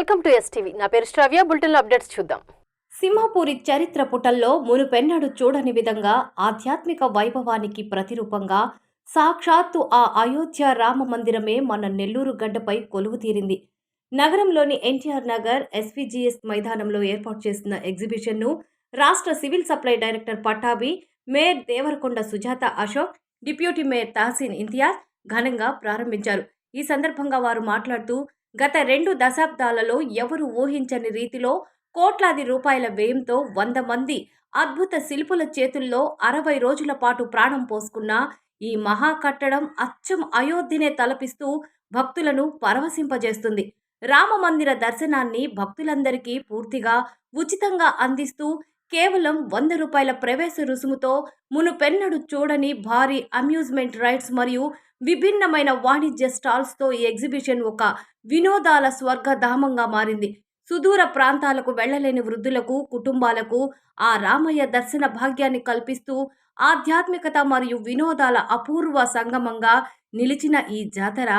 Welcome to STV. నా పేరు శ్రావ్య. Bulletin updates చూద్దాం. సింహపురి చరిత్ర పుటల్లో మునుపెన్నడూ చూడని విధంగా ఆధ్యాత్మిక వైభవానికి ప్రతిరూపంగా సాక్షాత్తు ఆ అయోధ్య రామ మందిరమే మన నెల్లూరు గడ్డపై కొలువు తీరింది. నగరంలోని ఎన్టీఆర్ నగర్ ఎస్వీజీఎస్ మైదానంలో ఏర్పాటు చేసిన ఎగ్జిబిషన్ను రాష్ట్ర civil supply director Pattabhi, mayor Devarakonda Sujatha Ashok, deputy mayor Tahseen Imtiaz ఘనంగా ప్రారంభించారు. ఈ సందర్భంగా వారు మాట్లాడుతూ, గత 2 దశాబ్దాలలో ఎవరు ఊహించని రీతిలో కోట్లాది రూపాయల వ్యయంతో 100 మంది అద్భుత శిల్పుల చేతుల్లో 60 రోజుల పాటు ప్రాణం పోసుకున్న ఈ మహా కట్టడం అచ్చం అయోధ్యనే తలపిస్తూ భక్తులను పరవశింపజేస్తుంది. రామమందిర దర్శనాన్ని భక్తులందరికీ పూర్తిగా ఉచితంగా అందిస్తూ కేవలం 100 రూపాయల ప్రవేశ రుసుముతో మునుపెన్నడూ చూడని భారీ అమ్యూజ్మెంట్ రైడ్స్ మరియు విభిన్నమైన వాణిజ్య స్టాల్స్తో ఈ ఎగ్జిబిషన్ ఒక వినోదాల స్వర్గధామంగా మారింది. సుదూర ప్రాంతాలకు వెళ్లలేని వృద్ధులకు, కుటుంబాలకు ఆ రామయ్య దర్శన భాగ్యాన్ని కల్పిస్తూ ఆధ్యాత్మికత మరియు వినోదాల అపూర్వ సంగమంగా నిలిచిన ఈ జాతర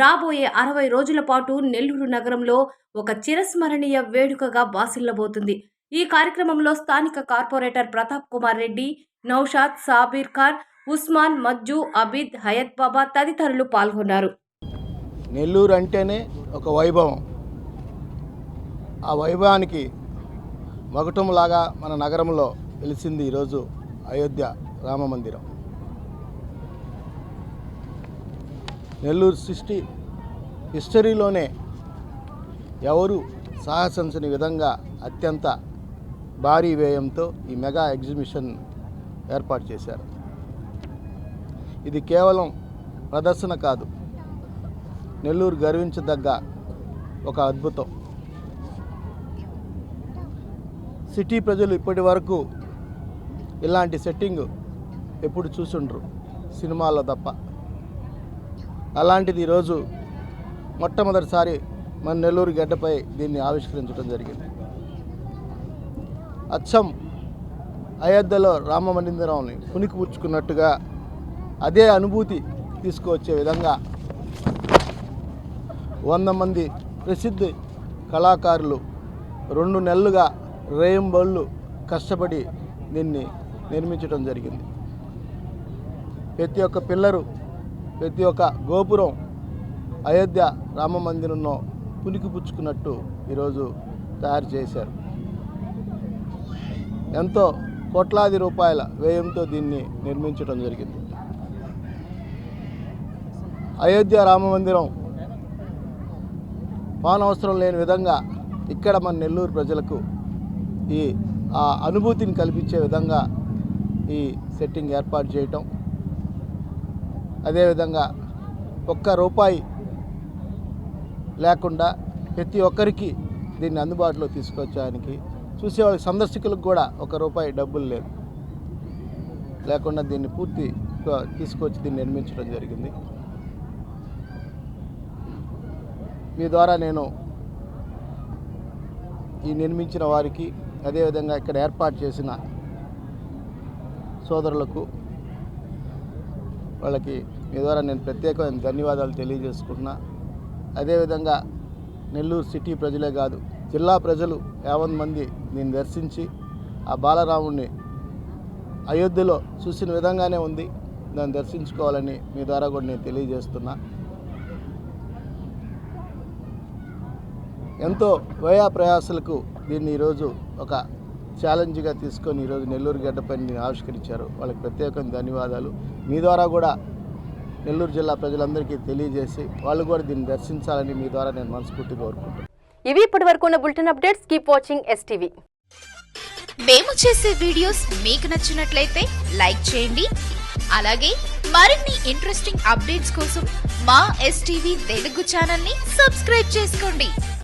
రాబోయే 60 రోజుల పాటు నెల్లూరు నగరంలో ఒక చిరస్మరణీయ వేడుకగా బాసిల్లబోతుంది. ఈ కార్యక్రమంలో స్థానిక కార్పొరేటర్ ప్రతాప్ కుమార్ రెడ్డి, నౌషాద్, సాబీర్ ఖాన్, ఉస్మాన్, మజ్జు, అబిద్, హయత్ బాబా తదితరులు పాల్గొన్నారు. నెల్లూరు అంటేనే ఒక వైభవం. ఆ వైభవానికి మకుటంలాగా మన నగరంలో వెలిసింది ఈరోజు అయోధ్య రామ మందిరం. నెల్లూరు హిస్టరీలోనే ఎవరు సాహసించని విధంగా అత్యంత భారీ వ్యయంతో ఈ మెగా ఎగ్జిబిషన్ ఏర్పాటు చేశారు. ఇది కేవలం ప్రదర్శన కాదు, నెల్లూరు గర్వించదగ్గ ఒక అద్భుతం. సిటీ ప్రజలు ఇప్పటి వరకు ఇలాంటి సెట్టింగ్ ఎప్పుడు చూసుండ్రు, సినిమాల్లో తప్ప. అలాంటిది ఈరోజు మొట్టమొదటిసారి మన నెల్లూరు గడ్డపై దీన్ని ఆవిష్కరించడం జరిగింది. అచ్చం అయోధ్యలో రామ మందిరాన్ని పుణికిపుచ్చుకున్నట్టుగా అదే అనుభూతి తీసుకువచ్చే విధంగా 100 మంది ప్రసిద్ధ కళాకారులు 2 నెలలుగా రేయింబళ్ళు కష్టపడి దీన్ని నిర్మించడం జరిగింది. ప్రతి ఒక్క పిల్లరు, ప్రతి ఒక్క గోపురం అయోధ్య రామ మందిరంలో పుణికిపుచ్చుకున్నట్టు ఈరోజు తయారు చేశారు. ఎంతో కోట్లాది రూపాయల వ్యయంతో దీన్ని నిర్మించడం జరిగింది. అయోధ్య రామ మందిరం పానవసరం లేని విధంగా ఇక్కడ మన నెల్లూరు ప్రజలకు ఆ అనుభూతిని కల్పించే విధంగా ఈ సెట్టింగ్ ఏర్పాటు చేయటం, అదేవిధంగా ₹1 లేకుండా ప్రతి ఒక్కరికి దీన్ని అందుబాటులో తీసుకొచ్చడానికి, చూసేవాళ్ళకి సందర్శకులకు కూడా ₹1 డబ్బులు లేకుండా దీన్ని పూర్తి తీసుకొచ్చి దీన్ని నిర్మించడం జరిగింది. మీ ద్వారా నేను ఈ నిర్మించిన వారికి, అదేవిధంగా ఇక్కడ ఏర్పాటు చేసిన సోదరులకు, వాళ్ళకి మీ ద్వారా నేను ప్రత్యేకమైన ధన్యవాదాలు తెలియజేసుకుంటున్నా. అదేవిధంగా నెల్లూరు సిటీ ప్రజలే కాదు, జిల్లా ప్రజలు 50 మంది దీన్ని దర్శించి ఆ బాలరాముడిని అయోధ్యలో చూసిన విధంగానే ఉంది, దాన్ని దర్శించుకోవాలని మీ ద్వారా కూడా నేను తెలియజేస్తున్నా. ఎంతో వ్యయ ప్రయాసాలకు దీన్ని ఈరోజు ఒక ఛాలెంజ్గా తీసుకొని ఈరోజు నెల్లూరు గడ్డపై ఆవిష్కరించారు. వాళ్ళకి ప్రత్యేకమైన ధన్యవాదాలు. మీ ద్వారా కూడా నెల్లూరు జిల్లా ప్రజలందరికీ తెలియజేసి వాళ్ళు కూడా దీన్ని దర్శించాలని మీ ద్వారా నేను మనస్ఫూర్తిగా కోరుకుంటున్నాను. ఇవి ఇప్పటి వరకు ఉన్న bulletin updates. Keep watching STV. మేము చేసే వీడియోస్ మీకు నచ్చినట్లయితే లైక్ చేయండి. అలాగే మరిన్ని ఇంట్రెస్టింగ్ అప్డేట్స్ కోసం మా ఎస్టీవీ తెలుగు ఛానల్ ని సబ్స్క్రైబ్ చేసుకోండి.